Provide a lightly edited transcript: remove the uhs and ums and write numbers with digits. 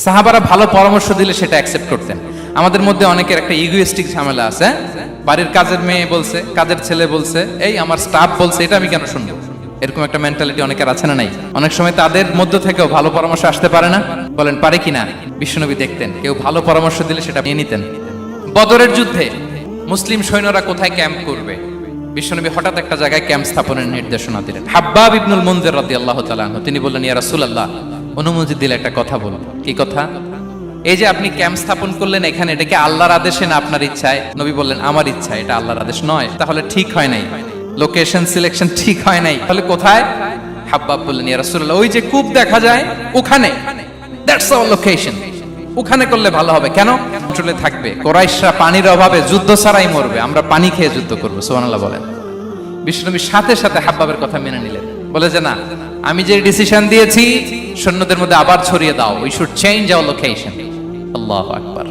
সাহাবারা ভালো পরামর্শ দিলে সেটা অ্যাকসেপ্ট করতেন। আমাদের মধ্যে অনেকের একটা ইগোইস্টিক ঝামেলা আছে, বাড়ির কাজের মেয়ে বলছে, কাজের ছেলে বলছে, এই আমার স্টাফ বলছে, এটা আমি কেন শুনবো, এরকম একটা মেন্টালিটি অনেকের আছে না নাই? অনেক সময় তাদের মধ্য থেকেও ভালো পরামর্শ আসতে পারে না। বলেন পারে কিনা? বিশ্বনবী দেখতেন কেউ ভালো পরামর্শ দিলে সেটা নিয়ে নিতেন। বদরের যুদ্ধে মুসলিম সৈন্যরা কোথায় ক্যাম্প করবে, বিশ্বনবী হঠাৎ একটা জায়গায় ক্যাম্প স্থাপনের নির্দেশনা দিলেন। হাব্বাব ইবনুল মুনজির রাদিয়াল্লাহু তাআলা আনহু তিনি বললেন, ইয়া রাসূলুল্লাহ, অনুমতি দিলে একটা কথা বলুন। কি কথা? এই যে আপনি ক্যাম্প স্থাপন করলেন এখানে, এটা কি আল্লাহর আদেশে না আপনার ইচ্ছায়? নবী বললেন, আমার ইচ্ছায়, এটা আল্লাহর আদেশ নয়। তাহলে ঠিক হয় নাই, লোকেশন সিলেকশন ঠিক হয় নাই। তাহলে কোথায়? হাব্বাব বললেন, ইয়া রাসূলুল্লাহ, ওই যে কূপ দেখা যায় ওখানে, দ্যাটস আওয়ার লোকেশন, ওখানে করলে ভালো হবে। কেন? চলে থাকবে, কুরাইশরা পানির অভাবে যুদ্ধ ছাড়াই মরবে, আমরা পানি খেয়ে যুদ্ধ করবো। সুবহানাল্লাহ বলেন। বিশ্বনবী সাথে সাথে হাব্বাবের কথা মেনে নিলেন, বলে যে না, আমি যে ডিসিশন দিয়েছি সৈন্যদের মধ্যে আবার ছড়িয়ে দাও, we should change our location. আল্লাহু আকবার।